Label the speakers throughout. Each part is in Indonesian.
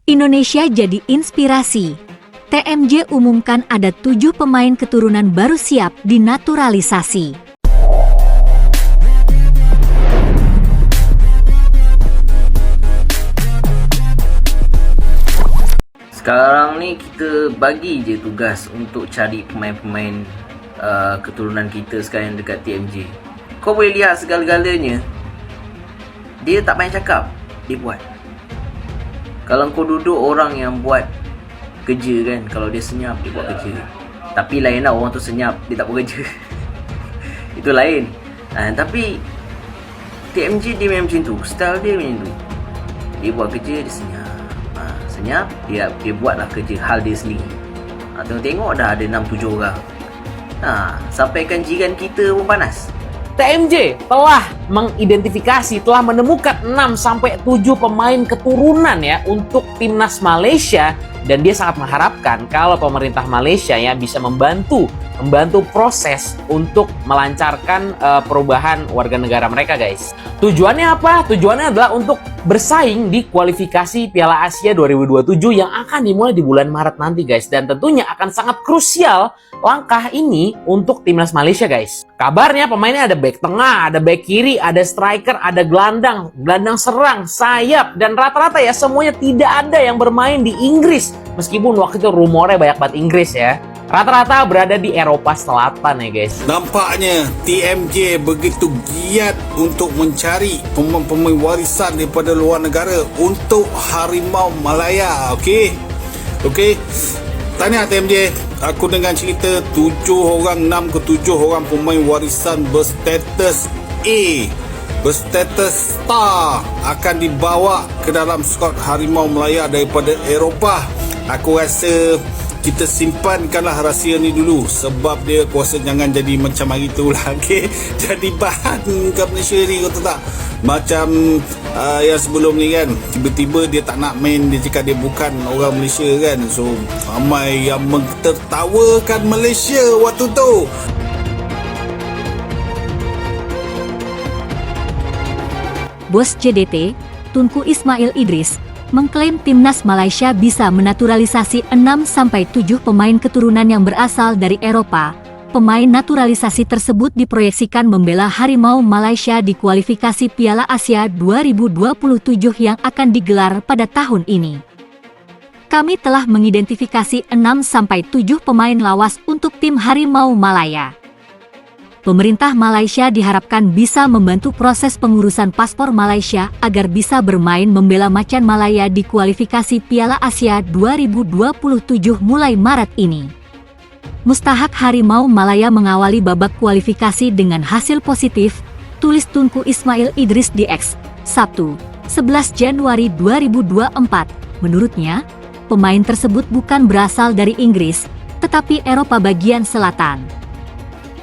Speaker 1: Indonesia jadi inspirasi. TMJ umumkan ada 7 pemain keturunan baru siap dinaturalisasi.
Speaker 2: Sekarang ni kita bagi je tugas untuk cari pemain-pemain keturunan kita sekarang dekat TMJ. Kau boleh lihat segala-galanya. Dia tak payah cakap, dia buat. Kalau kau duduk orang yang buat kerja kan, kalau dia senyap, dia buat kerja. Tapi lain lah orang tu senyap, dia tak buat kerja. Itu lain. Tapi TMJ dia memang macam tu, style dia macam tu. Dia buat kerja, dia senyap. Senyap, dia buatlah kerja hal dia sendiri. Tengok dah ada 6-7 orang. Sampaikan jiran kita pun panas.
Speaker 3: TMJ telah mengidentifikasi, telah menemukan 6-7 pemain keturunan ya untuk timnas Malaysia, dan dia sangat mengharapkan kalau pemerintah Malaysia ya bisa membantu proses untuk melancarkan perubahan warga negara mereka, guys. Tujuannya apa? Tujuannya adalah untuk bersaing di kualifikasi Piala Asia 2027 yang akan dimulai di bulan Maret nanti, guys. Dan tentunya akan sangat krusial langkah ini untuk timnas Malaysia, guys. Kabarnya pemainnya ada back tengah, ada back kiri, ada striker, ada gelandang serang, sayap, dan rata-rata ya semuanya tidak ada yang bermain di Inggris. Meskipun waktu itu rumornya banyak banget Inggris ya. Rata-rata berada di Eropa Selatan ya, guys.
Speaker 4: Nampaknya TMJ begitu giat untuk mencari pemain-pemain warisan daripada luar negara untuk Harimau Malaya. Okey. Tanya TMJ, aku dengar cerita 6 ke 7 orang pemain warisan berstatus A, berstatus star akan dibawa ke dalam skuad Harimau Malaya daripada Eropah. Aku rasa kita simpankanlah rahsia ni dulu, sebab dia kuasa jangan jadi macam hari tu lah, okay? Jadi bahan ke Malaysia ni, kau tahu tak? Macam yang sebelum ni kan, tiba-tiba dia tak nak main, dia cakap dia bukan orang Malaysia kan. So ramai yang mentertawakan Malaysia waktu tu.
Speaker 1: Bos JDT, Tunku Ismail Idris, mengklaim timnas Malaysia bisa menaturalisasi 6-7 pemain keturunan yang berasal dari Eropa. Pemain naturalisasi tersebut diproyeksikan membela Harimau Malaysia di kualifikasi Piala Asia 2027 yang akan digelar pada tahun ini. Kami telah mengidentifikasi 6-7 pemain lawas untuk tim Harimau Malaya. Pemerintah Malaysia diharapkan bisa membantu proses pengurusan paspor Malaysia agar bisa bermain membela Macan Malaya di kualifikasi Piala Asia 2027 mulai Maret ini. Mustahak Harimau Malaya mengawali babak kualifikasi dengan hasil positif, tulis Tunku Ismail Idris di X, Sabtu, 11 Januari 2024. Menurutnya, pemain tersebut bukan berasal dari Inggris, tetapi Eropa bagian selatan.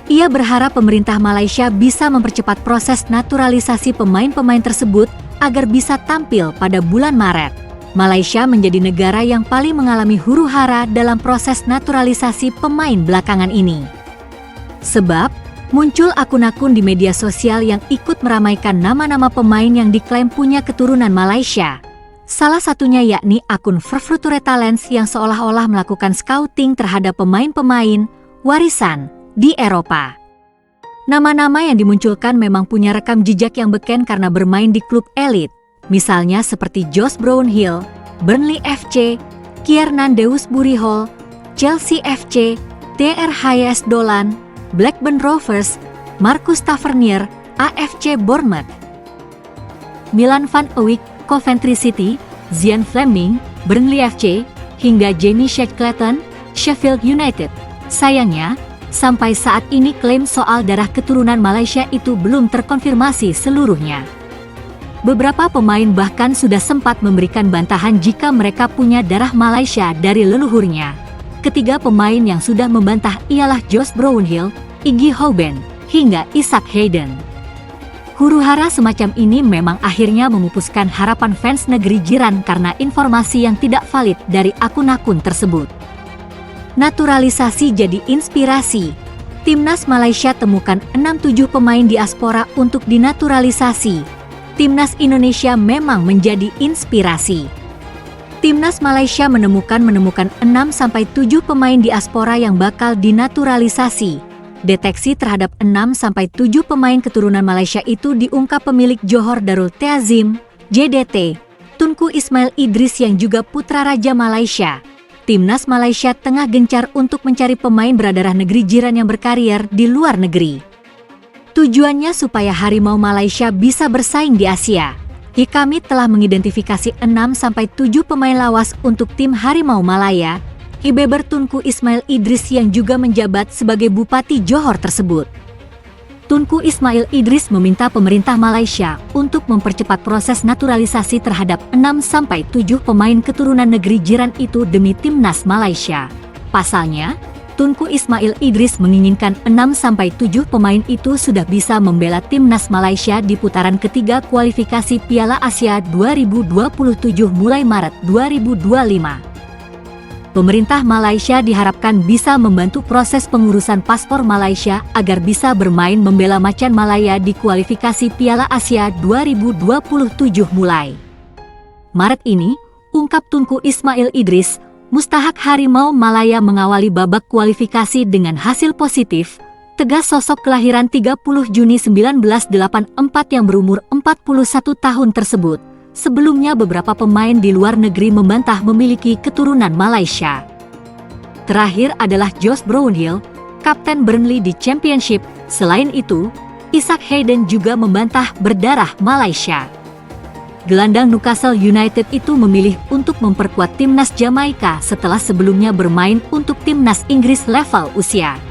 Speaker 1: Ia berharap pemerintah Malaysia bisa mempercepat proses naturalisasi pemain-pemain tersebut agar bisa tampil pada bulan Maret. Malaysia menjadi negara yang paling mengalami huru-hara dalam proses naturalisasi pemain belakangan ini. Sebab, muncul akun-akun di media sosial yang ikut meramaikan nama-nama pemain yang diklaim punya keturunan Malaysia. Salah satunya yakni akun Future Talents yang seolah-olah melakukan scouting terhadap pemain-pemain warisan di Eropa. Nama-nama yang dimunculkan memang punya rekam jejak yang beken karena bermain di klub elit, misalnya seperti Josh Brownhill, Burnley FC, Kiernan Dewsbury Hall, Chelsea FC, TR Dolan, Blackburn Rovers, Marcus Tavernier, AFC Bournemouth, Milan van Eyck, Coventry City, Zian Fleming, Burnley FC, hingga Jamie Shackleton, Sheffield United. Sayangnya, sampai saat ini klaim soal darah keturunan Malaysia itu belum terkonfirmasi seluruhnya. Beberapa pemain bahkan sudah sempat memberikan bantahan jika mereka punya darah Malaysia dari leluhurnya. Ketiga pemain yang sudah membantah ialah Josh Brownhill, Iggy Houben, hingga Isaac Hayden. Huru-hara semacam ini memang akhirnya memupuskan harapan fans negeri jiran karena informasi yang tidak valid dari akun-akun tersebut. Naturalisasi jadi inspirasi. Timnas Malaysia temukan 6-7 pemain diaspora untuk dinaturalisasi. Timnas Indonesia memang menjadi inspirasi. Timnas Malaysia menemukan 6-7 pemain diaspora yang bakal dinaturalisasi. Deteksi terhadap 6-7 pemain keturunan Malaysia itu diungkap pemilik Johor Darul Ta'zim, JDT, Tunku Ismail Idris yang juga putra Raja Malaysia. Timnas Malaysia tengah gencar untuk mencari pemain berdarah negeri jiran yang berkarier di luar negeri. Tujuannya supaya harimau Malaysia bisa bersaing di Asia. Kami telah mengidentifikasi 6-7 pemain lawas untuk tim Harimau Malaya, Beber Tunku Ismail Idris yang juga menjabat sebagai Bupati Johor tersebut. Tunku Ismail Idris meminta pemerintah Malaysia untuk mempercepat proses naturalisasi terhadap 6-7 pemain keturunan negeri jiran itu demi Timnas Malaysia. Pasalnya, Tunku Ismail Idris menginginkan 6-7 pemain itu sudah bisa membela Timnas Malaysia di putaran ketiga kualifikasi Piala Asia 2027 mulai Maret 2025. Pemerintah Malaysia diharapkan bisa membantu proses pengurusan paspor Malaysia agar bisa bermain membela Macan Malaya di kualifikasi Piala Asia 2027 mulai Maret ini, ungkap Tunku Ismail Idris. Mustahak Harimau Malaya mengawali babak kualifikasi dengan hasil positif, tegas sosok kelahiran 30 Juni 1984 yang berumur 41 tahun tersebut. Sebelumnya beberapa pemain di luar negeri membantah memiliki keturunan Malaysia. Terakhir adalah Josh Brownhill, Kapten Burnley di Championship. Selain itu, Isaac Hayden juga membantah berdarah Malaysia. Gelandang Newcastle United itu memilih untuk memperkuat timnas Jamaika setelah sebelumnya bermain untuk timnas Inggris level usia.